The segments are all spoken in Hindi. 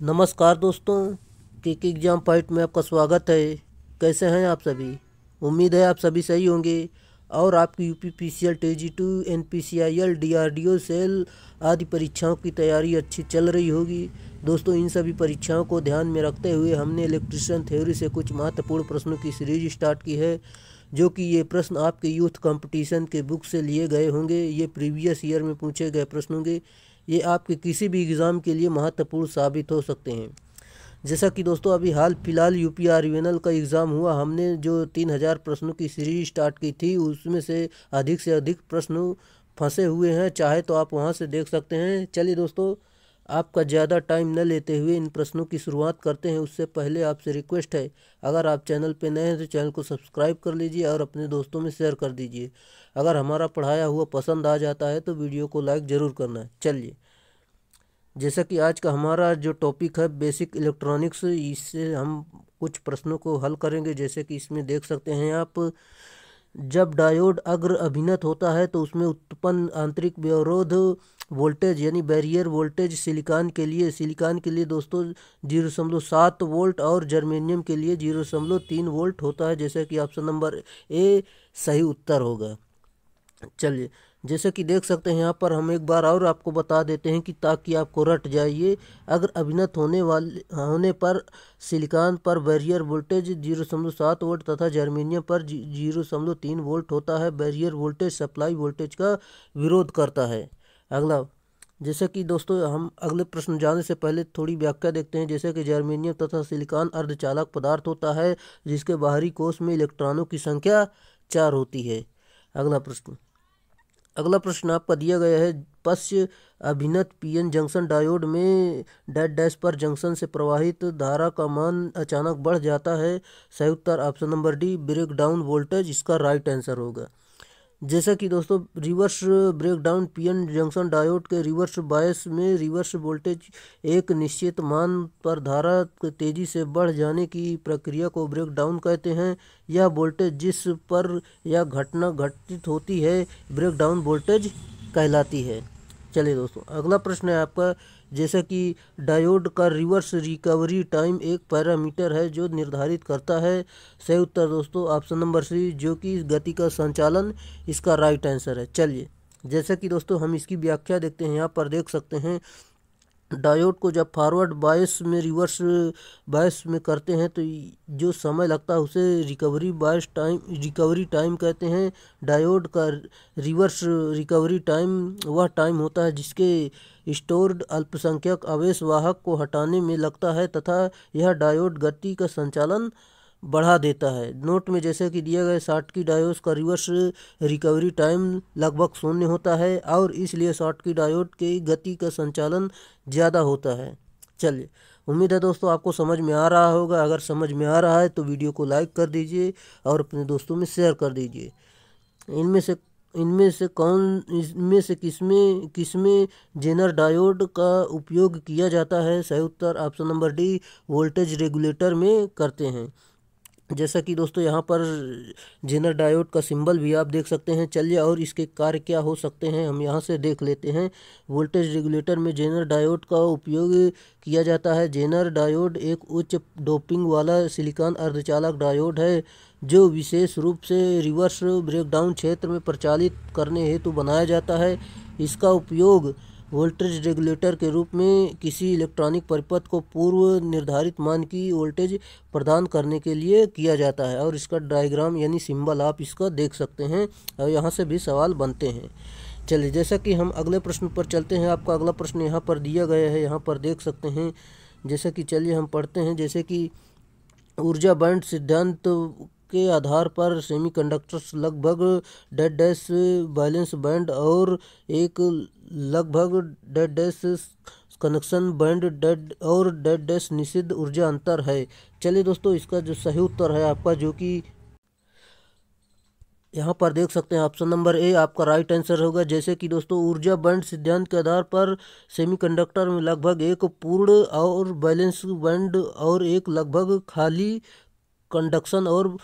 नमस्कार दोस्तों, किक एग्जाम पॉइंट में आपका स्वागत है। कैसे हैं आप सभी? उम्मीद है आप सभी सही होंगे और आपकी यूपीपीसीएल टीजी2 एनपीसीआईएल डीआरडीओ सेल आदि परीक्षाओं की तैयारी अच्छी चल रही होगी। दोस्तों, इन सभी परीक्षाओं को ध्यान में रखते हुए हमने इलेक्ट्रिशियन थ्योरी से कुछ महत्वपूर्ण प्रश्नों की सीरीज स्टार्ट की है, जो कि ये प्रश्न आपके यूथ कंपटीशन के बुक से लिए गए होंगे। ये प्रीवियस ईयर में पूछे गए प्रश्न होंगे। ये आपके किसी भी एग्ज़ाम के लिए महत्वपूर्ण साबित हो सकते हैं। जैसा कि दोस्तों अभी हाल फिलहाल यूपीआरवीएनएल का एग्ज़ाम हुआ, हमने जो 3000 प्रश्नों की सीरीज स्टार्ट की थी उसमें से अधिक प्रश्न फंसे हुए हैं। चाहे तो आप वहां से देख सकते हैं। चलिए दोस्तों, आपका ज़्यादा टाइम न लेते हुए इन प्रश्नों की शुरुआत करते हैं। उससे पहले आपसे रिक्वेस्ट है, अगर आप चैनल पर नए हैं तो चैनल को सब्सक्राइब कर लीजिए और अपने दोस्तों में शेयर कर दीजिए। अगर हमारा पढ़ाया हुआ पसंद आ जाता है तो वीडियो को लाइक ज़रूर करना है। चलिए, जैसा कि आज का हमारा जो टॉपिक है बेसिक इलेक्ट्रॉनिक्स, इससे हम कुछ प्रश्नों को हल करेंगे। जैसे कि इसमें देख सकते हैं आप, जब डायोड अग्र अभिनत होता है तो उसमें उत्पन्न आंतरिक व्यवरोध वोल्टेज यानी बैरियर वोल्टेज सिलिकॉन के लिए दोस्तों 0.7 वोल्ट और जर्मेनियम के लिए 0.3 वोल्ट होता है। जैसे कि ऑप्शन नंबर ए सही उत्तर होगा। चलिए, जैसे कि देख सकते हैं यहाँ पर हम एक बार और आपको बता देते हैं कि ताकि आपको रट जाइए। अगर अभिनत होने पर सिलिकॉन पर बैरियर वोल्टेज 0.7 वोल्ट तथा जर्मेनियम पर 0.3 वोल्ट होता है। बैरियर वोल्टेज सप्लाई वोल्टेज का विरोध करता है। अगला, जैसे कि दोस्तों हम अगले प्रश्न जाने से पहले थोड़ी व्याख्या देखते हैं। जैसे कि जर्मेनियम तथा सिलिकॉन अर्धचालक पदार्थ होता है जिसके बाहरी कोश में इलेक्ट्रॉनों की संख्या 4 होती है। अगला प्रश्न आपका दिया गया है, पश्च अभिनत पीएन जंक्शन डायोड में डैश डैश पर जंक्शन से प्रवाहित धारा का मान अचानक बढ़ जाता है। सही उत्तर option number D break down voltage इसका राइट आंसर होगा। जैसा कि दोस्तों reverse breakdown PN junction diode के रिवर्स बायस में रिवर्स वोल्टेज एक निश्चित मान पर धारा तेजी से बढ़ जाने की प्रक्रिया को ब्रेकडाउन कहते हैं। यह वोल्टेज जिस पर यह घटना घटित होती है ब्रेकडाउन वोल्टेज कहलाती है। चलिए दोस्तों, अगला प्रश्न है आपका, जैसा कि डायोड का रिवर्स रिकवरी टाइम एक पैरामीटर है जो निर्धारित करता है। सही उत्तर दोस्तों ऑप्शन नंबर सी, जो कि गति का संचालन इसका राइट आंसर है। चलिए, जैसा कि दोस्तों हम इसकी व्याख्या देखते हैं। यहाँ पर देख सकते हैं, डायोड को जब फॉरवर्ड बायस में रिवर्स बायस में करते हैं तो जो समय लगता है उसे रिकवरी टाइम कहते हैं। डायोड का रिवर्स रिकवरी टाइम वह टाइम होता है जिसके स्टोर्ड अल्पसंख्यक आवेश वाहक को हटाने में लगता है तथा यह डायोड गति का संचालन बढ़ा देता है। नोट में जैसे कि दिया गया, शॉटकी डायोड का रिवर्स रिकवरी टाइम लगभग 0 होता है और इसलिए शॉटकी डायोड की गति का संचालन ज़्यादा होता है। चलिए, उम्मीद है दोस्तों आपको समझ में आ रहा होगा। अगर समझ में आ रहा है तो वीडियो को लाइक कर दीजिए और अपने दोस्तों में शेयर कर दीजिए। इनमें से किसमें जेनर डायोड का उपयोग किया जाता है? सही उत्तर option number D voltage regulator में करते हैं। जैसा कि दोस्तों यहाँ पर जेनर डायोड का सिंबल भी आप देख सकते हैं। चलिए, और इसके कार्य क्या हो सकते हैं हम यहाँ से देख लेते हैं। वोल्टेज रेगुलेटर में जेनर डायोड का उपयोग किया जाता है। जेनर डायोड एक उच्च डोपिंग वाला सिलिकॉन अर्धचालक डायोड है जो विशेष रूप से रिवर्स ब्रेकडाउन क्षेत्र में प्रचालित करने हेतु बनाया जाता है। इसका उपयोग वोल्टेज रेगुलेटर के रूप में किसी इलेक्ट्रॉनिक परिपथ को पूर्व निर्धारित मान की वोल्टेज प्रदान करने के लिए किया जाता है। और इसका डायग्राम यानी सिंबल आप इसका देख सकते हैं और यहाँ से भी सवाल बनते हैं। चलिए, जैसा कि हम अगले प्रश्न पर चलते हैं। आपका अगला प्रश्न यहाँ पर दिया गया है, यहाँ पर देख सकते हैं। जैसे कि चलिए हम पढ़ते हैं। जैसे कि ऊर्जा बैंड सिद्धांत के आधार पर सेमीकंडक्टर्स लगभग डेड डैश बैलेंस बैंड और एक लगभग dead dash connection band dead dash निषिद्ध ऊर्जा अंतर है। चलिए दोस्तों, इसका जो सही उत्तर है आपका, जो कि यहाँ पर देख सकते हैं ऑप्शन नंबर ए आपका राइट आंसर होगा। जैसे कि दोस्तों ऊर्जा बैंड सिद्धांत के आधार पर सेमीकंडक्टर में लगभग एक पूर्ण और बैलेंस बैंड और एक लगभग खाली कंडक्शन और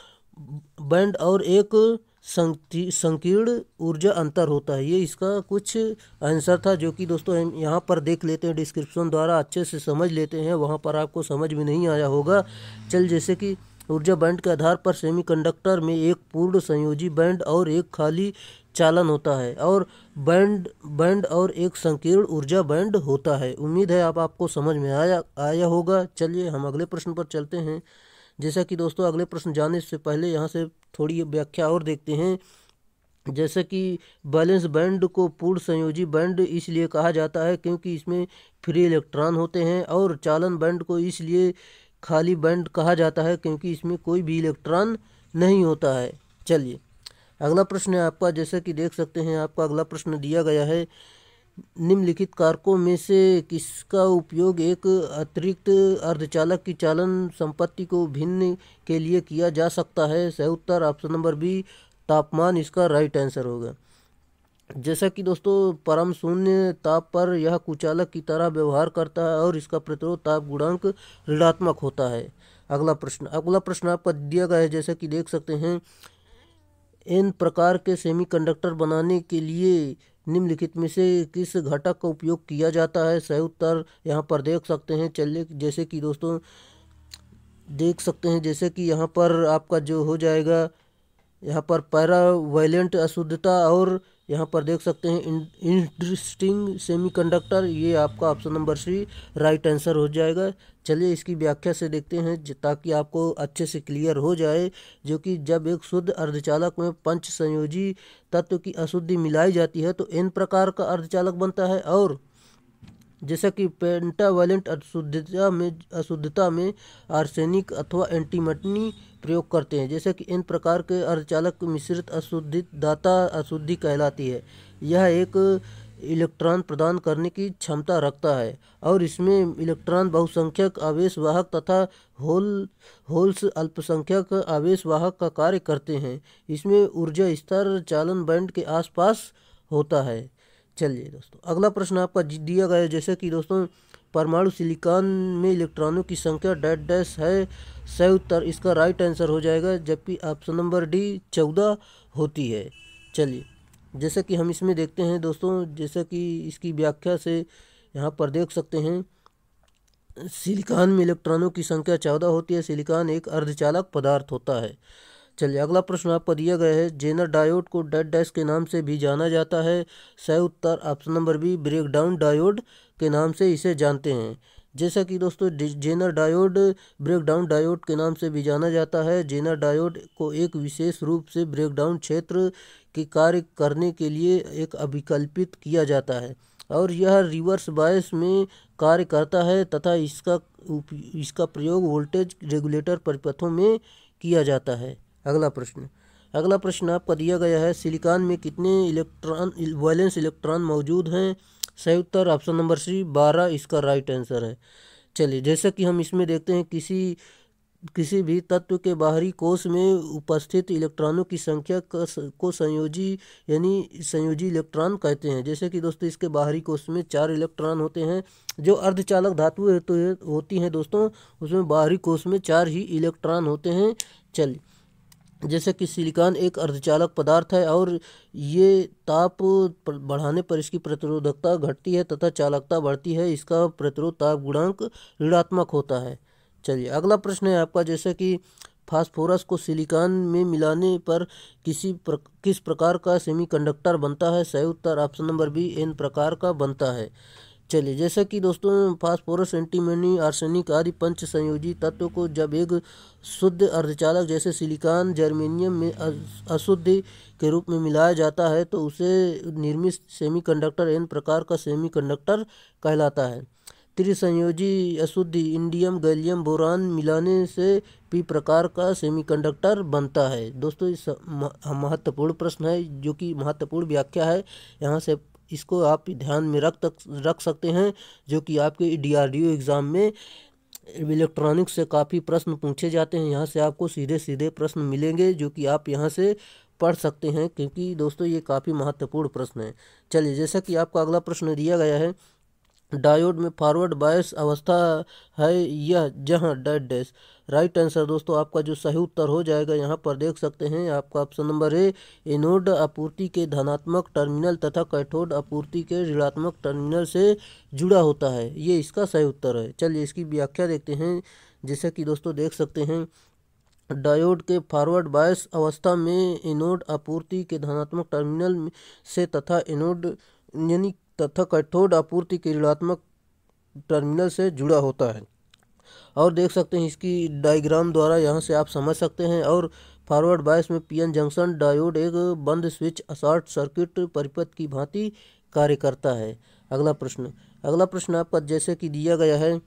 बैंड और एक संकीर्ण ऊर्जा अंतर होता है। ये इसका कुछ आंसर था, जो कि दोस्तों हम यहाँ पर देख लेते हैं, डिस्क्रिप्शन द्वारा अच्छे से समझ लेते हैं, वहाँ पर आपको समझ में नहीं आया होगा। चल, जैसे कि ऊर्जा बैंड के आधार पर सेमीकंडक्टर में एक पूर्ण संयोजी बैंड और एक खाली चालन होता है, और बैंड और एक संकीर्ण ऊर्जा बैंड होता है। उम्मीद है आपको समझ में आया होगा। चलिए हम अगले प्रश्न पर चलते हैं। जैसा कि दोस्तों अगले प्रश्न जाने से पहले यहाँ से थोड़ी व्याख्या और देखते हैं। जैसे कि बैलेंस बैंड को पूर्ण संयोजी बैंड इसलिए कहा जाता है क्योंकि इसमें फ्री इलेक्ट्रॉन होते हैं, और चालन बैंड को इसलिए खाली बैंड कहा जाता है क्योंकि इसमें कोई भी इलेक्ट्रॉन नहीं होता है। चलिए अगला प्रश्न है आपका। जैसे कि देख सकते हैं, आपका अगला प्रश्न दिया गया है, निम्नलिखित कारकों में से किसका उपयोग एक अतिरिक्त अर्धचालक की चालन संपत्ति को भिन्न के लिए किया जा सकता है? सही उत्तर ऑप्शन नंबर बी, तापमान इसका राइट आंसर होगा। जैसा कि दोस्तों परम शून्य ताप पर यह कुचालक की तरह व्यवहार करता है और इसका प्रतिरोध ताप गुणांक ऋणात्मक होता है। अगला प्रश्न आपका दिया गया है। जैसे कि देख सकते हैं, एन प्रकार के सेमीकंडक्टर बनाने के लिए निम्नलिखित में से किस घटक का उपयोग किया जाता है? सही उत्तर यहाँ पर देख सकते हैं। चलिए जैसे कि दोस्तों देख सकते हैं, जैसे कि यहाँ पर आपका जो हो जाएगा, यहाँ पर पैरावैलेंट अशुद्धता, और यहाँ पर देख सकते हैं इंटरेस्टिंग सेमीकंडक्टर, ये आपका option number C right answer हो जाएगा। चलिए इसकी व्याख्या से देखते हैं ताकि आपको अच्छे से क्लियर हो जाए। जो कि जब एक शुद्ध अर्धचालक में पंच संयोजी तत्व की अशुद्धि मिलाई जाती है तो एन प्रकार का अर्धचालक बनता है, और जैसा कि पेंटावैलेंट अशुद्धता में आर्सेनिक अथवा एंटीमनी प्रयोग करते हैं। जैसे कि इन प्रकार के अर्धचालक मिश्रित अशुद्धित दाता अशुद्धि कहलाती है। यह एक इलेक्ट्रॉन प्रदान करने की क्षमता रखता है, और इसमें इलेक्ट्रॉन बहुसंख्यक आवेशवाहक तथा होल्स अल्पसंख्यक आवेशवाहक का कार्य करते हैं। इसमें ऊर्जा स्तर चालन बैंड के आसपास होता है। चलिए दोस्तों अगला प्रश्न आपका दिया गया है। जैसे कि दोस्तों परमाणु सिलिकॉन में इलेक्ट्रॉनों की संख्या डैश है। सही उत्तर इसका राइट आंसर हो जाएगा, जबकि ऑप्शन नंबर डी 14 होती है। चलिए जैसे कि हम इसमें देखते हैं दोस्तों, जैसे कि इसकी व्याख्या से यहाँ पर देख सकते हैं, सिलिकॉन में इलेक्ट्रॉनों की संख्या 14 होती है। सिलिकॉन एक अर्धचालक पदार्थ होता है। चलिए अगला प्रश्न आपको दिया गया है, जेनर डायोड को डैश के नाम से भी जाना जाता है। सही उत्तर option number B, breakdown diode के नाम से इसे जानते हैं। जैसा कि दोस्तों जेनर डायोड ब्रेकडाउन डायोड के नाम से भी जाना जाता है। जेनर डायोड को एक विशेष रूप से ब्रेकडाउन क्षेत्र के कार्य करने के लिए एक अभिकल्पित किया जाता है, और यह रिवर्स बायस में कार्य करता है तथा इसका प्रयोग वोल्टेज रेगुलेटर परिपथों में किया जाता है। अगला प्रश्न आपका दिया गया है, सिलिकॉन में कितने वैलेंस इलेक्ट्रॉन मौजूद हैं? सही उत्तर ऑप्शन नंबर सी 12 इसका राइट आंसर है। चलिए जैसा कि हम इसमें देखते हैं, किसी भी तत्व के बाहरी कोश में उपस्थित इलेक्ट्रॉनों की संख्या को संयोजी इलेक्ट्रॉन कहते हैं। जैसे कि दोस्तों इसके बाहरी कोश में 4 इलेक्ट्रॉन होते हैं। जो अर्धचालक धातु होती हैं दोस्तों, उसमें बाहरी कोश में 4 ही इलेक्ट्रॉन होते हैं। चलिए जैसे कि सिलिकॉन एक अर्धचालक पदार्थ है, और ये ताप बढ़ाने पर इसकी प्रतिरोधकता घटती है तथा चालकता बढ़ती है। इसका प्रतिरोध ताप गुणांक ऋणात्मक होता है। चलिए अगला प्रश्न है आपका, जैसे कि फास्फोरस को सिलिकॉन में मिलाने पर किस प्रकार का सेमीकंडक्टर बनता है? सही उत्तर ऑप्शन नंबर बी, एन प्रकार का बनता है। चलिए जैसे कि दोस्तों फास्फोरस, एंटीमनी, आर्सेनिक आदि पंच संयोजी तत्व को जब एक शुद्ध अर्धचालक जैसे सिलिकॉन जर्मेनियम में अशुद्ध के रूप में मिलाया जाता है तो उसे निर्मित सेमीकंडक्टर एन प्रकार का सेमीकंडक्टर कहलाता है। त्रिसंयोजी अशुद्धि इंडियम गैलियम बोरान मिलाने से पी प्रकार का सेमीकंडक्टर बनता है। दोस्तों इस महत्वपूर्ण प्रश्न है, जो कि महत्वपूर्ण व्याख्या है। यहाँ से इसको आप ध्यान में रख सकते हैं, जो कि आपके DRDO एग्ज़ाम में इलेक्ट्रॉनिक्स से काफ़ी प्रश्न पूछे जाते हैं। यहाँ से आपको सीधे प्रश्न मिलेंगे, जो कि आप यहाँ से पढ़ सकते हैं, क्योंकि दोस्तों ये काफ़ी महत्वपूर्ण प्रश्न है। चलिए जैसा कि आपका अगला प्रश्न दिया गया है, डायोड में फॉरवर्ड बायस अवस्था है यह जहां डैश डैश। राइट आंसर दोस्तों आपका जो सही उत्तर हो जाएगा यहाँ पर देख सकते हैं आपका ऑप्शन नंबर ए, एनोड आपूर्ति के धनात्मक टर्मिनल तथा कैथोड आपूर्ति के ऋणात्मक टर्मिनल से जुड़ा होता है, ये इसका सही उत्तर है। चलिए इसकी व्याख्या देखते हैं। जैसे कि दोस्तों देख सकते हैं डायोड के फॉरवर्ड बायस अवस्था में एनोड आपूर्ति के धनात्मक टर्मिनल से तथा एनोड यानी तथा कैथोड आपूर्ति के ऋणात्मक टर्मिनल से जुड़ा होता है। और देख सकते हैं इसकी डायग्राम द्वारा यहाँ से आप समझ सकते हैं। और फॉरवर्ड बायस में पीएन जंक्शन डायोड एक बंद स्विच शॉर्ट सर्किट परिपथ की भांति कार्य करता है। अगला प्रश्न आपका जैसे कि दिया गया है,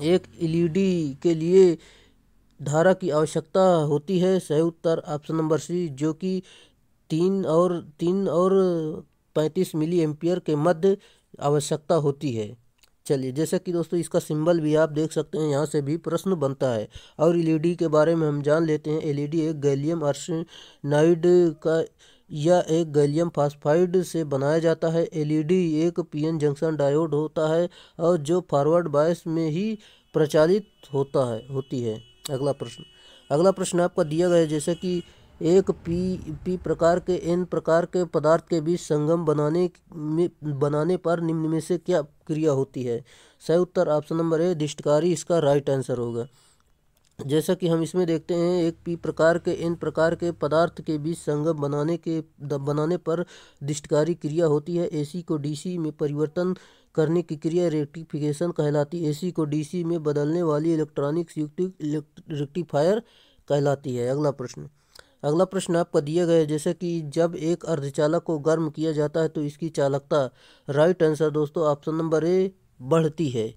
एक एलईडी के लिए धारा की आवश्यकता होती है। सही उत्तर ऑप्शन नंबर सी, जो कि 3 और 35 मिली एम्पियर के मध्य आवश्यकता होती है। चलिए जैसे कि दोस्तों इसका सिंबल भी आप देख सकते हैं, यहाँ से भी प्रश्न बनता है। और एलईडी के बारे में हम जान लेते हैं। एलईडी एक गैलियम आर्सेनाइड का या एक गैलियम फास्फाइड से बनाया जाता है। एलईडी एक पीएन जंक्शन डायोड होता है और जो फॉरवर्ड बायस में ही प्रचालित होती है। अगला प्रश्न आपका दिया गया है, जैसे कि एक पी प्रकार के एन प्रकार के पदार्थ के बीच संगम बनाने पर निम्न में से क्या क्रिया होती है। सही उत्तर ऑप्शन नंबर ए, दिष्टकारी इसका राइट आंसर होगा। जैसा कि हम इसमें देखते हैं, एक पी प्रकार के एन प्रकार के पदार्थ के बीच संगम बनाने पर दिष्टकारी क्रिया होती है। एसी को डीसी में परिवर्तन करने की क्रिया रेक्टिफिकेशन कहलाती है। एसी को डीसी में बदलने वाली इलेक्ट्रॉनिक रेक्टिफायर कहलाती है। अगला प्रश्न आपका दिया गया है, जैसे कि जब एक अर्धचालक को गर्म किया जाता है तो इसकी चालकता। राइट आंसर दोस्तों ऑप्शन नंबर ए, बढ़ती है।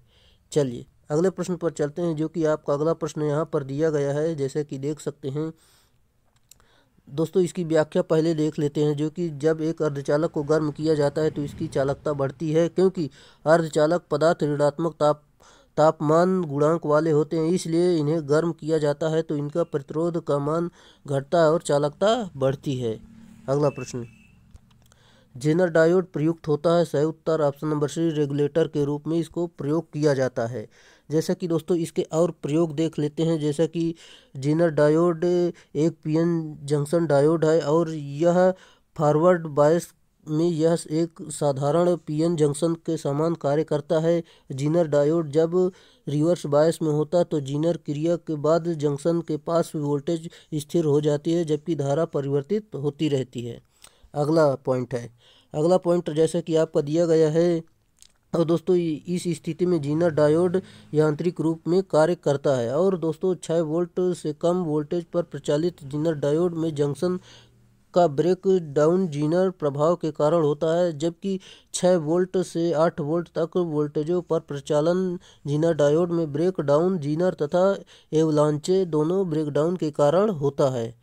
चलिए अगले प्रश्न पर चलते हैं, जो कि आपका अगला प्रश्न यहाँ पर दिया गया है। जैसे कि देख सकते हैं दोस्तों इसकी व्याख्या पहले देख लेते हैं, जो कि जब एक अर्धचालक को गर्म किया जाता है तो इसकी चालकता बढ़ती है, क्योंकि अर्धचालक पदार्थ ऋणात्मक तापमान गुणांक वाले होते हैं, इसलिए इन्हें गर्म किया जाता है तो इनका प्रतिरोध का मान घटता है और चालकता बढ़ती है। अगला प्रश्न, जेनर डायोड प्रयुक्त होता है। सही उत्तर ऑप्शन नंबर सी, रेगुलेटर के रूप में इसको प्रयोग किया जाता है। जैसा कि दोस्तों इसके और प्रयोग देख लेते हैं। जैसा कि जेनर डायोड एक पीएन जंक्शन डायोड है और यह फॉरवर्ड बायस में यह एक साधारण पीएन जंक्शन के समान कार्य करता है। जेनर डायोड जब रिवर्स बायस में होता तो जेनर क्रिया के बाद जंक्शन के पास वोल्टेज स्थिर हो जाती है, जबकि धारा परिवर्तित होती रहती है। अगला पॉइंट जैसे कि आपका दिया गया है, और दोस्तों इस स्थिति में जेनर डायोड यांत्रिक रूप में कार्य करता है। और दोस्तों 6 वोल्ट से कम वोल्टेज पर प्रचालित जेनर डायोड में जंक्शन का ब्रेक डाउन जेनर प्रभाव के कारण होता है, जबकि 6 वोल्ट से 8 वोल्ट तक वोल्टेजों पर प्रचालन जेनर डायोड में ब्रेक डाउन जेनर तथा एवलांचे दोनों ब्रेकडाउन के कारण होता है।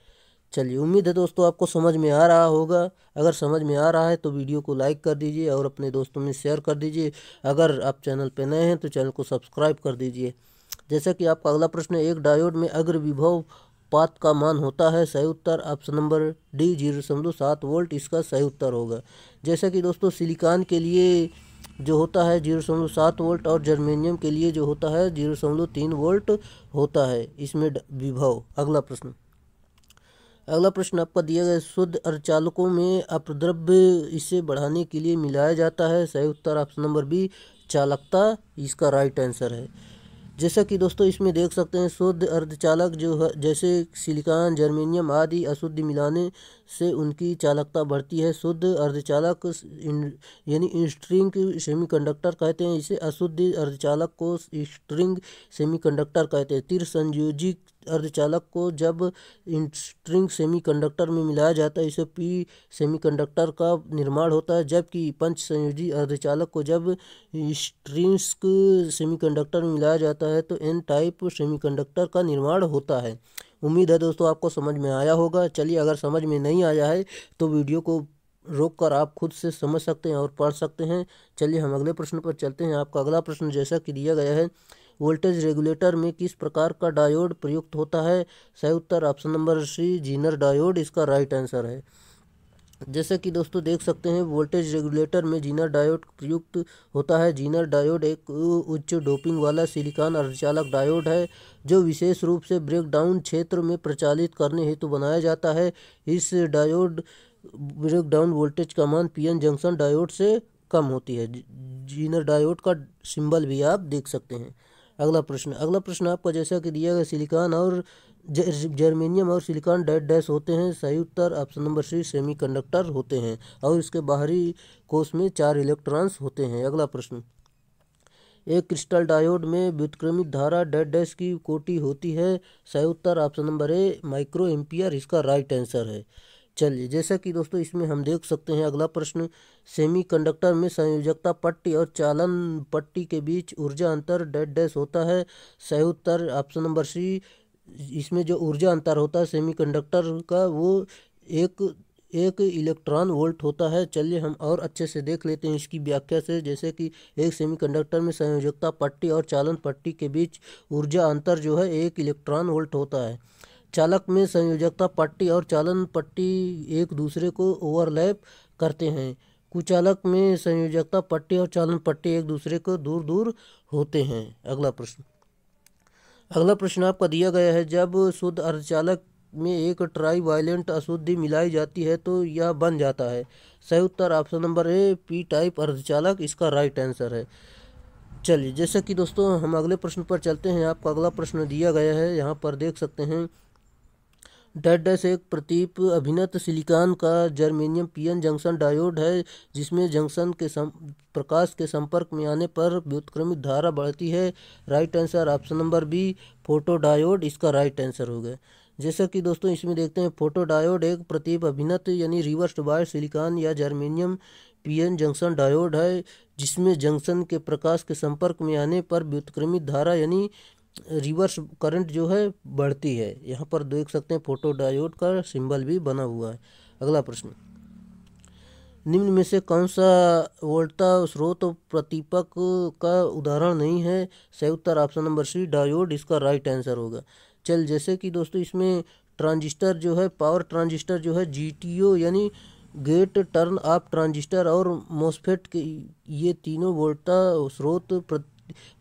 चलिए उम्मीद है दोस्तों आपको समझ में आ रहा होगा। अगर समझ में आ रहा है तो वीडियो को लाइक कर दीजिए और अपने दोस्तों में शेयर कर दीजिए। अगर आप चैनल पर नए हैं तो चैनल को सब्सक्राइब कर दीजिए। जैसा कि आपका अगला प्रश्न है, एक डायोड में अग्र विभव पात का मान होता है। सही उत्तर ऑप्शन नंबर डी, 0.7 वोल्ट इसका सही उत्तर होगा। जैसा कि दोस्तों सिलिकॉन के लिए जो होता है 0.7 वोल्ट और जर्मेनियम के लिए जो होता है 0.3 वोल्ट होता है इसमें विभव। अगला प्रश्न आपका दिया गया, शुद्ध अर्धचालकों में अपद्रव्य इसे बढ़ाने के लिए मिलाया जाता है। सही उत्तर ऑप्शन नंबर बी, चालकता इसका राइट आंसर है। जैसा कि दोस्तों इसमें देख सकते हैं, शुद्ध अर्धचालक जो है जैसे सिलिकॉन जर्मेनियम आदि अशुद्ध मिलाने से उनकी चालकता बढ़ती है। शुद्ध अर्धचालक यानी स्ट्रिंग सेमीकंडक्टर कहते हैं इसे। अशुद्ध अर्धचालक को स्ट्रिंग सेमीकंडक्टर कहते हैं। त्रिसंयोजी अर्धचालक को जब स्ट्रिंग सेमीकंडक्टर में मिलाया जाता है इसे पी सेमीकंडक्टर का निर्माण होता है, जबकि पंच संयोजी अर्धचालक को जब स्ट्रिंग सेमीकंडक्टर में मिलाया जाता है तो एन टाइप सेमीकंडक्टर का निर्माण होता है। उम्मीद है दोस्तों आपको समझ में आया होगा। चलिए अगर समझ में नहीं आया है तो वीडियो को रोक कर आप खुद से समझ सकते हैं और पढ़ सकते हैं। चलिए हम अगले प्रश्न पर चलते हैं। आपका अगला प्रश्न जैसा कि दिया गया है, वोल्टेज रेगुलेटर में किस प्रकार का डायोड प्रयुक्त होता है। सही उत्तर option number C, Zener diode इसका राइट आंसर है। जैसे कि दोस्तों देख सकते हैं वोल्टेज रेगुलेटर में जीनर डायोड प्रयुक्त होता है। जीनर डायोड एक उच्च डोपिंग वाला सिलिकॉन अर्धचालक डायोड है जो विशेष रूप से ब्रेकडाउन क्षेत्र में प्रचालित करने हेतु बनाया जाता है। इस डायोड ब्रेकडाउन वोल्टेज का मान पीएन जंक्शन डायोड से कम होती है। जीनर डायोड का सिंबल भी आप देख सकते हैं। अगला प्रश्न आपका जैसा कि दिया गया सिलिकॉन और जर्मेनियम और सिलिकॉन डैश डैश होते हैं। सही उत्तर ऑप्शन नंबर सी सेमीकंडक्टर होते हैं और इसके बाहरी कोष में 4 इलेक्ट्रॉन्स होते हैं। अगला प्रश्न, एक क्रिस्टल डायोड में व्युत्क्रमित धारा डैश डैश की कोटि होती है। सही उत्तर option number A micro ampere इसका राइट आंसर है। चलिए जैसा कि दोस्तों इसमें हम देख सकते हैं अगला प्रश्न, सेमीकंडक्टर में संयोजकता पट्टी और चालन पट्टी के बीच ऊर्जा अंतर डैश डैश होता है। सही उत्तर ऑप्शन नंबर सी, इसमें जो ऊर्जा अंतर होता है सेमीकंडक्टर का वो एक एक इलेक्ट्रॉन वोल्ट होता है। चलिए हम और अच्छे से देख लेते हैं इसकी व्याख्या से। जैसे कि एक सेमीकंडक्टर में संयोजकता पट्टी और चालन पट्टी के बीच ऊर्जा अंतर जो है 1 इलेक्ट्रॉन वोल्ट होता है। चालक में संयोजकता पट्टी और चालन पट्टी एक दूसरे को ओवरलैप करते हैं। कुचालक में संयोजकता पट्टी और चालन पट्टी एक दूसरे को दूर दूर होते हैं। अगला प्रश्न आपका दिया गया है, जब शुद्ध अर्धचालक में एक ट्राई वायलेंट अशुद्धि मिलाई जाती है तो यह बन जाता है। सही उत्तर option number A P type अर्धचालक इसका राइट आंसर है। चलिए जैसे कि दोस्तों हम अगले प्रश्न पर चलते हैं। आपका अगला प्रश्न दिया गया है, यहाँ पर देख सकते हैं डैश डैश एक प्रतीप अभिन्नत सिलिकॉन का जर्मेनियम पीएन जंक्शन डायोड है जिसमें जंक्शन के प्रकाश के संपर्क में आने पर व्युत्क्रमित धारा बढ़ती है। Right answer option number B photo diode इसका राइट आंसर होगा। जैसा कि दोस्तों इसमें देखते हैं फोटो डायोड एक प्रतीप अभिन्नत यानी रिवर्स बायस सिलिकॉन या जर्मेनियम पीएन जंक्शन डायोड है जिसमें जंक्शन के प्रकाश के संपर्क में आने पर व्युत्क्रमित धारा यानी रिवर्स करंट जो है बढ़ती है। यहाँ पर देख सकते हैं फोटो डायोड का सिंबल भी बना हुआ है। अगला प्रश्न, निम्न में से कौन सा वोल्टा स्रोत प्रतीपक का उदाहरण नहीं है। सही उत्तर ऑप्शन नंबर सी डायोड इसका राइट आंसर होगा। चल जैसे कि दोस्तों इसमें ट्रांजिस्टर जो है पावर ट्रांजिस्टर जो है जीटीओ यानी गेट टर्न ऑफ ट्रांजिस्टर और मोसफेट के ये तीनों वोल्टा स्रोत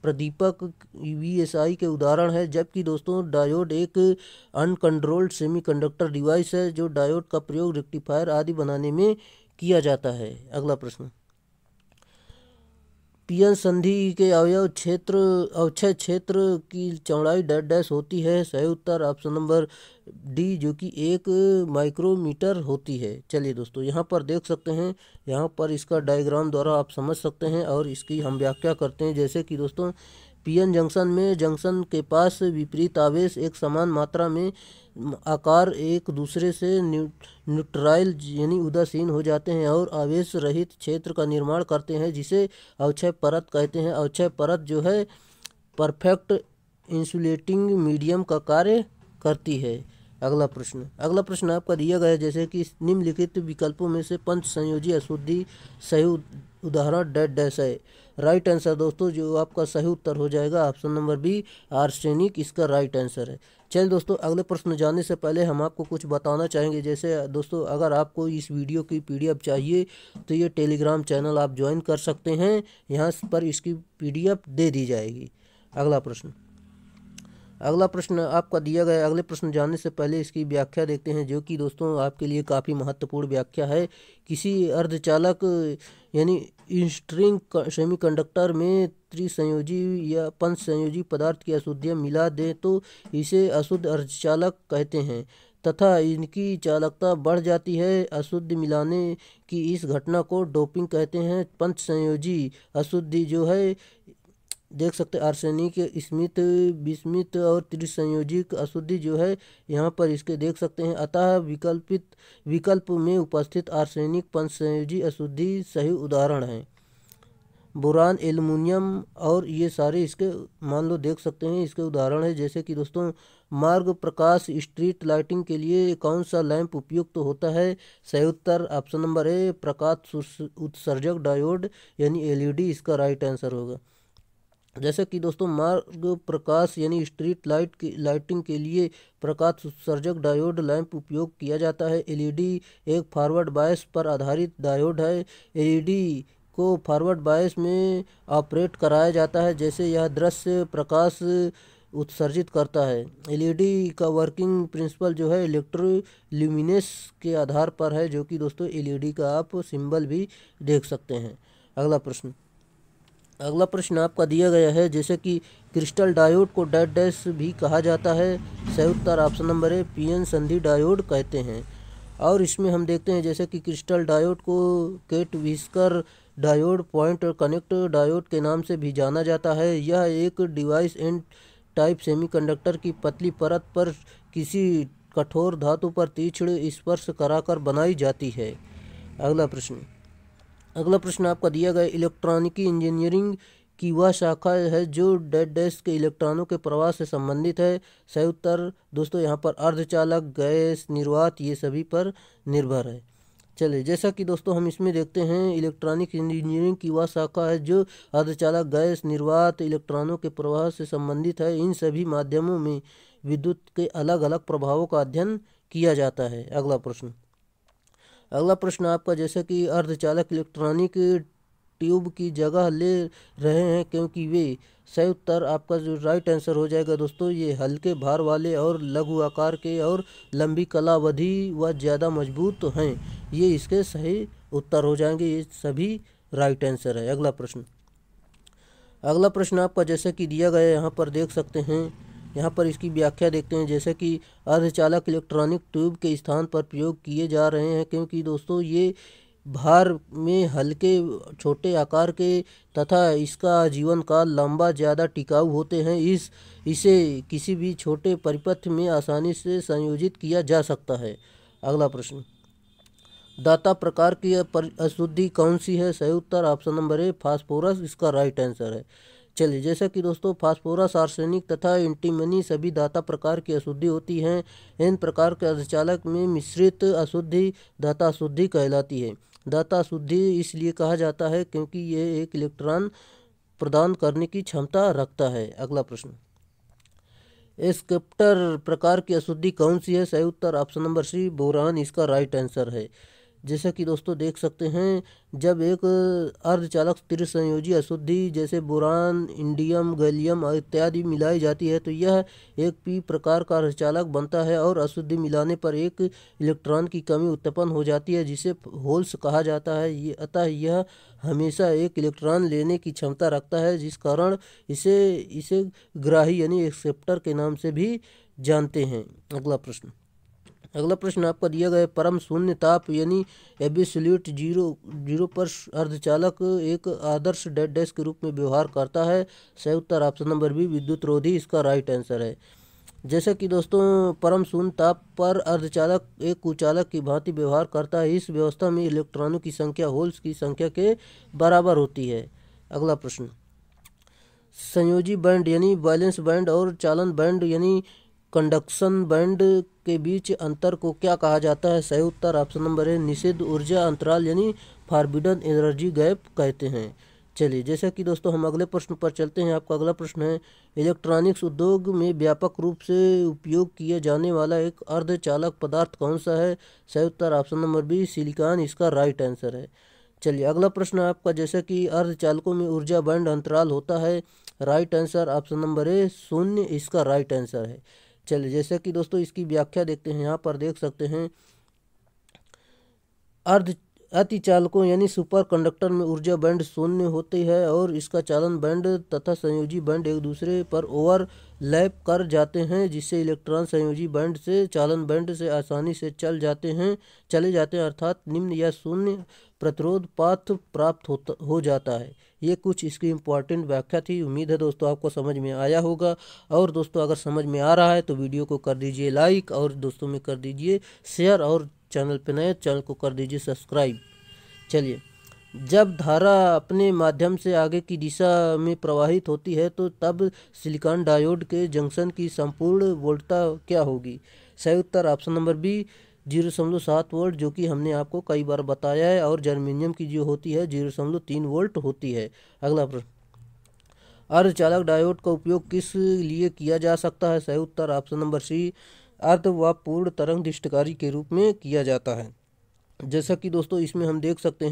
प्रदीपक वीएसआई के उदाहरण है। जबकि दोस्तों डायोड एक अनकंट्रोल्ड सेमीकंडक्टर डिवाइस है जो डायोड का प्रयोग रेक्टिफायर आदि बनाने में किया जाता है। अगला प्रश्न, पीएन संधि के अवक्षय क्षेत्र की चौड़ाई डैश डैश होती है। सही उत्तर ऑप्शन नंबर डी जो कि 1 माइक्रोमीटर होती है। चलिए दोस्तों यहाँ पर देख सकते हैं, यहाँ पर इसका डायग्राम द्वारा आप समझ सकते हैं और इसकी हम व्याख्या करते हैं। जैसे कि दोस्तों पीएन जंक्शन में जंक्शन के पास विपरीत आवेश एक समान मात्रा में आकार एक दूसरे से न्यूट्रल यानी उदासीन हो जाते हैं और आवेश रहित क्षेत्र का निर्माण करते हैं जिसे अवक्षय परत कहते हैं। अवक्षय परत जो है परफेक्ट इंसुलेटिंग मीडियम का कार्य करती है। अगला प्रश्न आपका दिया गया है, जैसे कि निम्नलिखित विकल्पों में से पंच संयोजी अशुद्धि सही उदाहरण डैश डैश है। राइट आंसर दोस्तों जो आपका सही उत्तर हो जाएगा ऑप्शन नंबर बी आर्सेनिक इसका राइट आंसर है। चलिए दोस्तों अगले प्रश्न जाने से पहले हम आपको कुछ बताना चाहेंगे। जैसे दोस्तों अगर आपको इस वीडियो की पीडीएफ चाहिए तो ये टेलीग्राम चैनल आप ज्वाइन कर सकते हैं, यहाँ पर इसकी पीडीएफ दे दी जाएगी। अगला प्रश्न आपका दिया गया। अगले प्रश्न जानने से पहले इसकी व्याख्या देखते हैं जो कि दोस्तों आपके लिए काफ़ी महत्वपूर्ण व्याख्या है। किसी अर्धचालक यानी स्ट्रिंग सेमीकंडक्टर में त्रिसंयोजी या पंच संयोजी पदार्थ की अशुद्धियाँ मिला दें तो इसे अशुद्ध अर्धचालक कहते हैं तथा इनकी चालकता बढ़ जाती है। अशुद्ध मिलाने की इस घटना को डोपिंग कहते हैं। पंच संयोजी अशुद्धि जो है देख सकते हैं आर्सेनिक स्मिथ बिस्मिथ और त्रिसंयोजिक अशुद्धि जो है यहाँ पर इसके देख सकते हैं। अतः विकल्प में उपस्थित आर्सेनिक पंचसंयोजी अशुद्धि सही उदाहरण है। बोरान एल्युमिनियम और ये सारे इसके मान लो देख सकते हैं इसके उदाहरण है। जैसे कि दोस्तों मार्ग प्रकाश स्ट्रीट लाइटिंग के लिए कौन सा लैंप उपयुक्त होता है। सही उत्तर ऑप्शन नंबर ए प्रकाश उत्सर्जक डायोड यानी एलईडी इसका राइट आंसर होगा। जैसे कि दोस्तों मार्ग प्रकाश यानी स्ट्रीट लाइटिंग के लिए प्रकाश उत्सर्जक डायोड लैंप उपयोग किया जाता है। एलईडी एक फॉरवर्ड बायस पर आधारित डायोड है। एलईडी को फॉरवर्ड बायस में ऑपरेट कराया जाता है, जैसे यह दृश्य प्रकाश उत्सर्जित करता है। एलईडी का वर्किंग प्रिंसिपल जो है इलेक्ट्रोल्यूमिनेस के आधार पर है, जो कि दोस्तों एलईडी का आप सिंबल भी देख सकते हैं। अगला प्रश्न आपका दिया गया है, जैसे कि क्रिस्टल डायोड को डेड डैश भी कहा जाता है। सही उत्तर ऑप्शन नंबर है पीएन संधि डायोड कहते हैं। और इसमें हम देखते हैं जैसे कि क्रिस्टल डायोड को केट व्हिस्कर डायोड, पॉइंट और कनेक्ट डायोड के नाम से भी जाना जाता है। यह एक डिवाइस एन टाइप सेमीकंडक्टर की पतली परत पर किसी कठोर धातु पर तीक्ष्ण स्पर्श कराकर बनाई जाती है। अगला प्रश्न आपका दिया गया, इलेक्ट्रॉनिकी इंजीनियरिंग की वह शाखा है जो डेड डैश के इलेक्ट्रॉनों के प्रवाह से संबंधित है। सही उत्तर दोस्तों यहाँ पर अर्धचालक, गैस, निर्वात ये सभी पर निर्भर है। चलिए, जैसा कि दोस्तों हम इसमें देखते हैं, इलेक्ट्रॉनिक इंजीनियरिंग की वह शाखा है जो अर्धचालक, गैस, निर्वात, इलेक्ट्रॉनों के प्रवाह से संबंधित है। इन सभी माध्यमों में विद्युत के अलग अलग प्रभावों का अध्ययन किया जाता है। अगला प्रश्न आपका, जैसे कि अर्धचालक इलेक्ट्रॉनिक ट्यूब की जगह ले रहे हैं क्योंकि वे। सही उत्तर आपका जो राइट आंसर हो जाएगा दोस्तों, ये हल्के भार वाले और लघु आकार के और लंबी कालावधि व ज़्यादा मजबूत हैं। ये इसके सही उत्तर हो जाएंगे, ये सभी राइट आंसर है। अगला प्रश्न आपका जैसे कि दिया गया है, यहाँ पर देख सकते हैं, यहाँ पर इसकी व्याख्या देखते हैं। जैसे कि अर्धचालक इलेक्ट्रॉनिक ट्यूब के स्थान पर प्रयोग किए जा रहे हैं क्योंकि दोस्तों ये भार में हल्के, छोटे आकार के तथा इसका जीवन काल लंबा, ज़्यादा टिकाऊ होते हैं। इसे किसी भी छोटे परिपथ में आसानी से संयोजित किया जा सकता है। अगला प्रश्न, दाता प्रकार की अशुद्धि कौन सी है? सही उत्तर ऑप्शन नंबर ए फास्फोरस इसका राइट आंसर है। चलिए, जैसा कि दोस्तों फास्फोरस, आर्सेनिक तथा एंटीमनी सभी दाता प्रकार की अशुद्धि होती हैं। इन प्रकार के अर्धचालक में मिश्रित अशुद्धि दाता अशुद्धि कहलाती है। दाता अशुद्धि इसलिए कहा जाता है क्योंकि यह एक इलेक्ट्रॉन प्रदान करने की क्षमता रखता है। अगला प्रश्न, एस्केप्टर प्रकार की अशुद्धि कौन सी है? सही उत्तर ऑप्शन नंबर सी बोरान इसका राइट आंसर है। जैसा कि दोस्तों देख सकते हैं, जब एक अर्धचालक त्रिसंयोजी अशुद्धि जैसे बोरान, इंडियम, गैलियम इत्यादि मिलाई जाती है तो यह एक पी प्रकार का अर्धचालक बनता है और अशुद्धि मिलाने पर एक इलेक्ट्रॉन की कमी उत्पन्न हो जाती है जिसे होल्स कहा जाता है। अतः यह हमेशा एक इलेक्ट्रॉन लेने की क्षमता रखता है, जिस कारण इसे ग्राही यानी एक्सेप्टर के नाम से भी जानते हैं। अगला प्रश्न आपका दिया गया है, परम शून्य ताप यानी एब्सोल्यूट जीरो पर अर्धचालक एक आदर्श डेड डैश के रूप में व्यवहार करता है। सही उत्तर ऑप्शन नंबर बी विद्युत रोधी इसका राइट आंसर है। जैसे कि दोस्तों परम शून्य ताप पर अर्धचालक एक कुचालक की भांति व्यवहार करता है। इस व्यवस्था में इलेक्ट्रॉनों की संख्या होल्स की संख्या के बराबर होती है। अगला प्रश्न, संयोजी बैंड यानी वैलेंस बैंड और चालन बैंड यानी कंडक्शन बैंड के बीच अंतर को क्या कहा जाता है? सही उत्तर ऑप्शन नंबर है निषिद्ध ऊर्जा अंतराल यानी फॉरबिडन एनर्जी गैप कहते हैं। चलिए, जैसा कि दोस्तों हम अगले प्रश्न पर चलते हैं। आपका अगला प्रश्न है, इलेक्ट्रॉनिक्स उद्योग में व्यापक रूप से उपयोग किए जाने वाला एक अर्धचालक पदार्थ कौन सा है? सही उत्तर ऑप्शन नंबर बी सिलिकॉन इसका राइट आंसर है। चलिए, अगला प्रश्न आपका, जैसा कि अर्धचालकों में ऊर्जा बैंड अंतराल होता है। राइट आंसर ऑप्शन नंबर ए 0 इसका राइट आंसर है। चलिए, जैसे कि दोस्तों इसकी व्याख्या देखते हैं। यहाँ पर देख सकते हैं, अतिचालकों यानी सुपर कंडक्टर में ऊर्जा बैंड 0 होती है और इसका चालन बैंड तथा संयोजी बैंड एक दूसरे पर ओवरलैप कर जाते हैं, जिससे इलेक्ट्रॉन संयोजी बैंड से चालन बैंड से आसानी से चले जाते हैं, अर्थात निम्न या शून्य प्रतिरोध पाथ प्राप्त हो जाता है। ये कुछ इसकी इम्पोर्टेंट व्याख्या थी। उम्मीद है दोस्तों आपको समझ में आया होगा। और दोस्तों अगर समझ में आ रहा है तो वीडियो को कर दीजिए लाइक और दोस्तों में कर दीजिए शेयर और चैनल पर नए चैनल को कर दीजिए सब्सक्राइब। चलिए, जब धारा अपने माध्यम से आगे की दिशा में प्रवाहित होती है तो तब सिलिकॉन डायोड के जंक्शन की संपूर्ण वोल्टता क्या होगी? सही उत्तर ऑप्शन नंबर बी 0.7 वोल्ट, जो कि हमने आपको कई बार बताया है। और जर्मेनियम की जो होती है 0.3 वोल्ट होती है। अगला प्रश्न, अर्धचालक डायोड का उपयोग किस लिए किया जा सकता है? सही उत्तर ऑप्शन नंबर सी, अर्ध व पूर्ण तरंग दृष्टिकारी के रूप में किया जाता है। जैसा कि दोस्तों इसमें हम देख सकते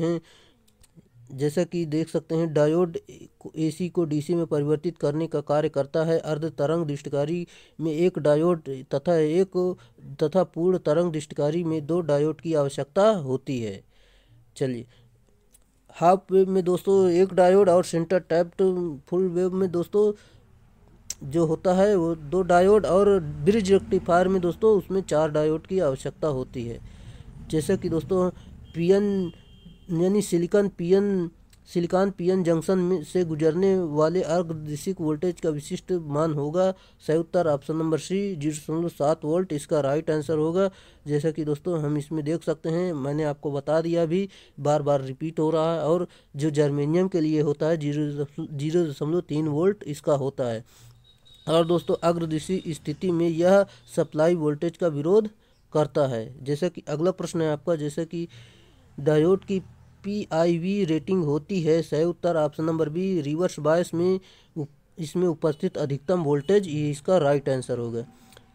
हैं डायोड एसी को डीसी में परिवर्तित करने का कार्य करता है। अर्ध तरंग दृष्टिकारी में एक डायोड तथा पूर्ण तरंग दृष्टिकारी में 2 डायोड की आवश्यकता होती है। चलिए, हाफ वेव में दोस्तों 1 डायोड और सेंटर टैप्ड फुल वेव में दोस्तों जो होता है वो 2 डायोड, और ब्रिज रेक्टिफायर में दोस्तों उसमें 4 डायोड की आवश्यकता होती है। जैसे कि दोस्तों पीएन यानी सिलिकॉन पीएन जंक्शन में से गुजरने वाले अर्धदिशिक वोल्टेज का विशिष्ट मान होगा। सही उत्तर ऑप्शन नंबर सी 0.7 वोल्ट इसका राइट आंसर होगा। जैसा कि दोस्तों हम इसमें देख सकते हैं, मैंने आपको बता दिया, भी बार बार रिपीट हो रहा है, और जो जर्मेनियम के लिए होता है 0.3 वोल्ट इसका होता है। और दोस्तों अग्रदिशी स्थिति में यह सप्लाई वोल्टेज का विरोध करता है। जैसे कि अगला प्रश्न है आपका, जैसे कि डायोड की पीआईवी रेटिंग होती है। सही उत्तर option number B reverse bias में इसमें उपस्थित अधिकतम वोल्टेज, ये इसका राइट आंसर होगा।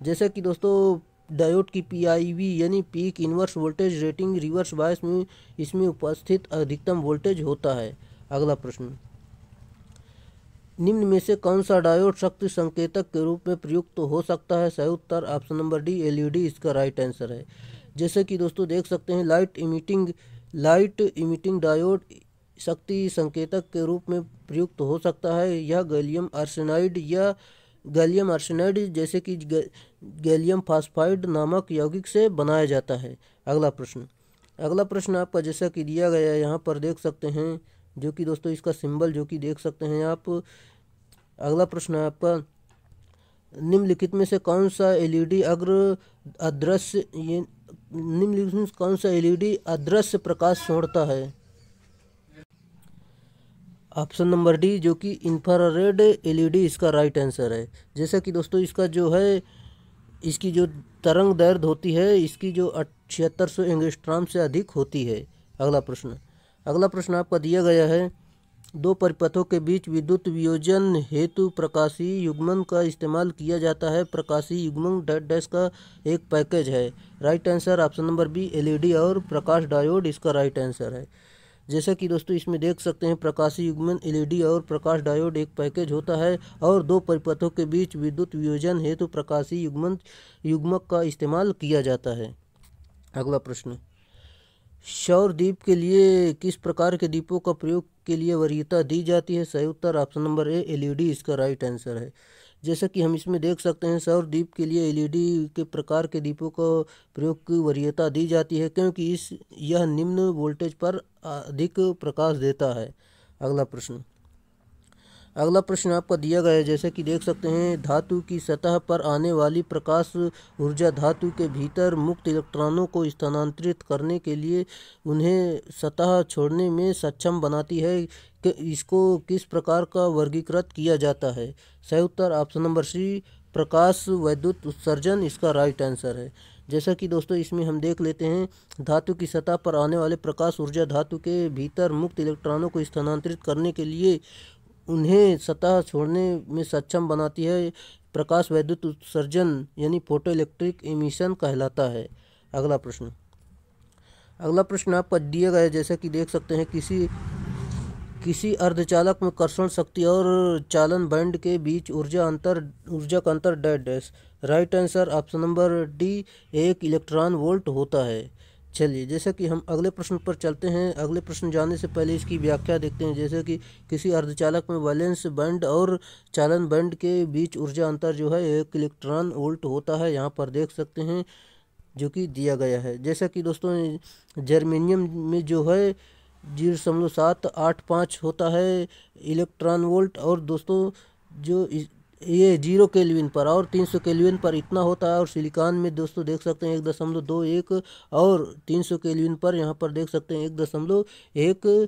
जैसे कि दोस्तों डायोड की पीआईवी यानी peak inverse voltage rating reverse bias में इसमें उपस्थित अधिकतम वोल्टेज होता है। अगला प्रश्न, निम्न में से कौन सा डायोड शक्ति संकेतक के रूप में प्रयुक्त हो सकता है? सही उत्तर ऑप्शन नंबर डी एलईडी इसका राइट आंसर है। जैसे कि दोस्तों देख सकते हैं लाइट इमिटिंग डायोड शक्ति संकेतक के रूप में प्रयुक्त हो सकता है। यह गैलियम आर्सेनाइड जैसे कि गैलियम फास्फाइड नामक यौगिक से बनाया जाता है। अगला प्रश्न आपका जैसा कि दिया गया है यहाँ पर देख सकते हैं, जो कि दोस्तों इसका सिंबल जो कि देख सकते हैं आप। अगला प्रश्न है आपका, निम्नलिखित में से कौन सा एलईडी अदृश्य प्रकाश छोड़ता है? ऑप्शन नंबर डी जो कि इंफ्रारेड एलईडी इसका राइट आंसर है। जैसा कि दोस्तों इसका जो है इसकी जो तरंग दैर्ध्य होती है इसकी जो 7600 एंगस्ट्रॉम से अधिक होती है। अगला प्रश्न आपका दिया गया है, 2 परिपथों के बीच विद्युत वियोजन हेतु प्रकाशीय युग्मन का इस्तेमाल किया जाता है। प्रकाशीय युग्मन डैश का एक पैकेज है। Right answer option number B LED और प्रकाश डायोड इसका राइट आंसर है। जैसा कि दोस्तों इसमें देख सकते हैं प्रकाशीय युग्मन एलईडी और प्रकाश डायोड एक पैकेज होता है, और 2 परिपथों के बीच विद्युत वियोजन हेतु प्रकाशीय युग्मक का इस्तेमाल किया जाता है। अगला प्रश्न, सौर दीप के लिए किस प्रकार के दीपों का प्रयोग के लिए वरीयता दी जाती है? सही उत्तर ऑप्शन नंबर ए एलईडी इसका राइट आंसर है। जैसा कि हम इसमें देख सकते हैं सौर दीप के लिए एलईडी के प्रकार के दीपों का प्रयोग की वरीयता दी जाती है, क्योंकि यह निम्न वोल्टेज पर अधिक प्रकाश देता है। अगला प्रश्न आपका दिया गया है, जैसे कि देख सकते हैं धातु की सतह पर आने वाली प्रकाश ऊर्जा धातु के भीतर मुक्त इलेक्ट्रॉनों को स्थानांतरित करने के लिए उन्हें सतह छोड़ने में सक्षम बनाती है। कि इसको किस प्रकार का वर्गीकृत किया जाता है? सही उत्तर ऑप्शन नंबर सी प्रकाश वैद्युत उत्सर्जन इसका राइट आंसर है। जैसा कि दोस्तों इसमें हम देख लेते हैं, धातु की सतह पर आने वाले प्रकाश ऊर्जा धातु के भीतर मुक्त इलेक्ट्रॉनों को स्थानांतरित करने के लिए उन्हें सतह छोड़ने में सक्षम बनाती है। प्रकाश वैद्युत उत्सर्जन यानी फोटो इलेक्ट्रिक एमिशन कहलाता है। अगला प्रश्न आपका दिया गया है, जैसा कि देख सकते हैं किसी अर्धचालक में कर्षण शक्ति और चालन बैंड के बीच ऊर्जा का अंतर dash. Right answer option number D 1 electron volt होता है। चलिए, जैसे कि हम अगले प्रश्न पर चलते हैं। अगले प्रश्न जाने से पहले इसकी व्याख्या देखते हैं। जैसे कि किसी अर्धचालक में वैलेंस बैंड और चालन बैंड के बीच ऊर्जा अंतर जो है 1 इलेक्ट्रॉन वोल्ट होता है, यहाँ पर देख सकते हैं जो कि दिया गया है। जैसा कि दोस्तों जर्मेनियम में जो है 0.785 होता है इलेक्ट्रॉन वोल्ट, और दोस्तों जो ये 0 केल्विन पर और 300 केल्विन पर इतना होता है, और सिलिकॉन में दोस्तों देख सकते हैं 1.21 और 300 केल्विन पर यहाँ पर देख सकते हैं 1.1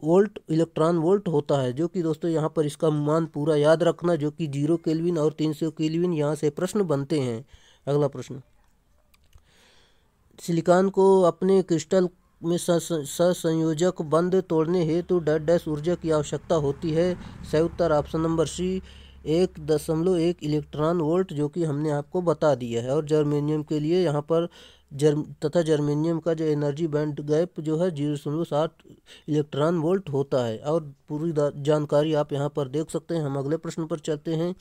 वोल्ट इलेक्ट्रॉन वोल्ट होता है। जो कि दोस्तों यहाँ पर इसका मान पूरा याद रखना, जो कि 0 केल्विन और 300 केल्विन यहाँ से प्रश्न बनते हैं। अगला प्रश्न, सिलिकॉन को अपने क्रिस्टल में सहसंयोजक बंध तोड़ने हेतु डैश ऊर्जा की आवश्यकता होती है। सही उत्तर option number C 1.1 electron volt, जो कि हमने आपको बता दिया है। और जर्मेनियम के लिए यहाँ पर जर्मेनियम का जो एनर्जी बैंड गैप जो है 0.7 इलेक्ट्रॉन वोल्ट होता है। और पूरी जानकारी आप यहाँ पर देख सकते हैं। हम अगले प्रश्न पर चलते हैं।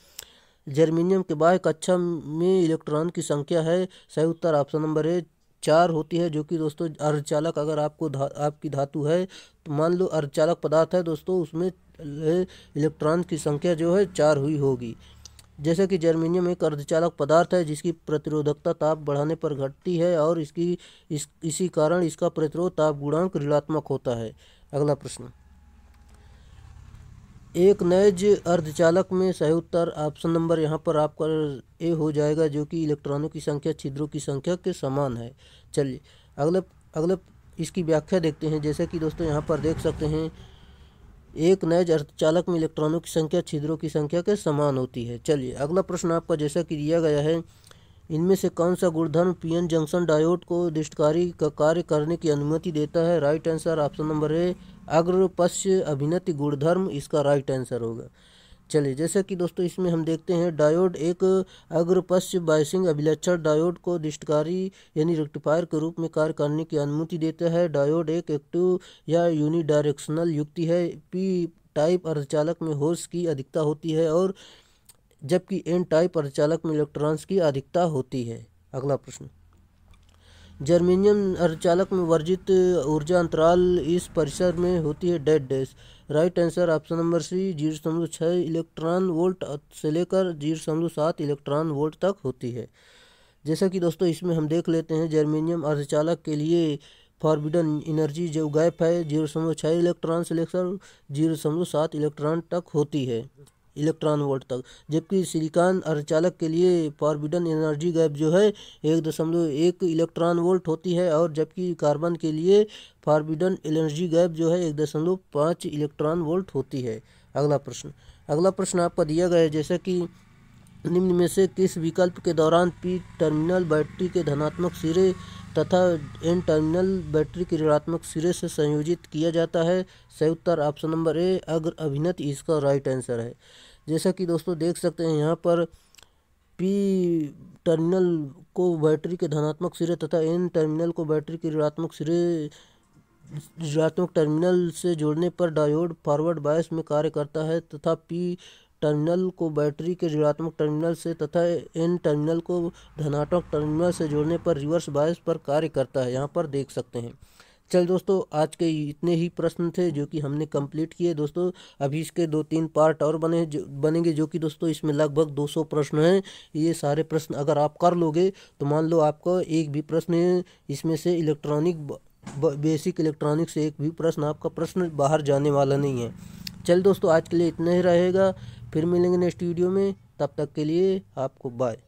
जर्मेनियम के बाह्य कक्षा में इलेक्ट्रॉन की संख्या है। सही उत्तर ऑप्शन नंबर ए 4 होती है, जो कि दोस्तों अर्धचालक अगर आपकी धातु है तो मान लो अर्धचालक पदार्थ है दोस्तों, उसमें इलेक्ट्रॉन की संख्या जो है 4 हुई होगी। जैसे कि जर्मेनियम एक अर्धचालक पदार्थ है जिसकी प्रतिरोधकता ताप बढ़ाने पर घटती है और इसी कारण इसका प्रतिरोध ताप गुणांक ऋणात्मक होता है। अगला प्रश्न, एक नैज अर्धचालक में सही उत्तर ऑप्शन नंबर यहाँ पर आपका ए हो जाएगा, जो कि इलेक्ट्रॉनों की संख्या छिद्रों की संख्या के समान है। चलिए अगले इसकी व्याख्या देखते हैं। जैसे कि दोस्तों यहाँ पर देख सकते हैं, एक नैज अर्धचालक में इलेक्ट्रॉनों की संख्या छिद्रों की संख्या के समान होती है। चलिए अगला प्रश्न आपका जैसा कि दिया गया है, इनमें से कौन सा गुणधर्म पीएन जंक्शन डायोड को दिष्टकारी का कार्य करने की अनुमति देता है। Right answer option number A अग्रपश्य अभिनति गुणधर्म इसका राइट आंसर होगा। चलिए जैसे कि दोस्तों इसमें हम देखते हैं, डायोड एक अग्रपश्य बायसिंग अभिलक्षण डायोड को दिष्टकारी यानी रेक्टिफायर के रूप में कार्य करने की अनुमति देता है। डायोड एक एक्टिव या यूनिडायरेक्शनल युक्ति है। पी टाइप अर्धचालक में होल्स की अधिकता होती है और जबकि एन टाइप अर्धचालक में इलेक्ट्रॉन्स की अधिकता होती है। अगला प्रश्न, जर्मेनियम अर्धचालक में वर्जित ऊर्जा अंतराल इस परिसर में होती है dash. Right answer option number C 0.6 electron volt से लेकर 0.7 इलेक्ट्रॉन वोल्ट तक होती है। जैसा कि दोस्तों इसमें हम देख लेते हैं, जर्मेनियम अर्धचालक के लिए फॉरबिडन एनर्जी जो गैप है 0.6 इलेक्ट्रॉन से लेकर 0.7 इलेक्ट्रॉन तक होती है, इलेक्ट्रॉन वोल्ट तक। जबकि सिलिकॉन अर्धचालक के लिए फॉरबिडन एनर्जी गैप जो है 1.1 इलेक्ट्रॉन वोल्ट होती है, और जबकि कार्बन के लिए फॉरबिडन एनर्जी गैप जो है 1.5 इलेक्ट्रॉन वोल्ट होती है। अगला प्रश्न आपका दिया गया है, जैसे कि निम्न में से किस विकल्प के दौरान पी टर्मिनल बैटरी के धनात्मक सिरे तथा एन टर्मिनल बैटरी के ऋणात्मक सिरे से संयोजित किया जाता है। सही उत्तर ऑप्शन नंबर ए अग्र अभिनति इसका राइट आंसर है। जैसा कि दोस्तों देख सकते हैं, यहाँ पर पी टर्मिनल को बैटरी के धनात्मक सिरे तथा एन टर्मिनल को बैटरी के ऋणात्मक टर्मिनल से जोड़ने पर डायोड फॉरवर्ड बायस में कार्य करता है, तथा पी टर्मिनल को बैटरी के ऋणात्मक टर्मिनल से तथा एन टर्मिनल को धनात्मक टर्मिनल से जोड़ने पर रिवर्स बायस पर कार्य करता है। यहाँ पर देख सकते हैं। चल दोस्तों, आज के इतने ही प्रश्न थे जो कि हमने कंप्लीट किए दोस्तों। अभी इसके 2-3 पार्ट और बनेंगे, जो कि दोस्तों इसमें लगभग 200 प्रश्न हैं। ये सारे प्रश्न अगर आप कर लोगे तो मान लो आपका एक भी प्रश्न इसमें से बेसिक इलेक्ट्रॉनिक से एक भी प्रश्न बाहर जाने वाला नहीं है। चल दोस्तों, आज के लिए इतना ही रहेगा। फिर मिलेंगे नेक्स्ट वीडियो में, तब तक के लिए आपको बाय।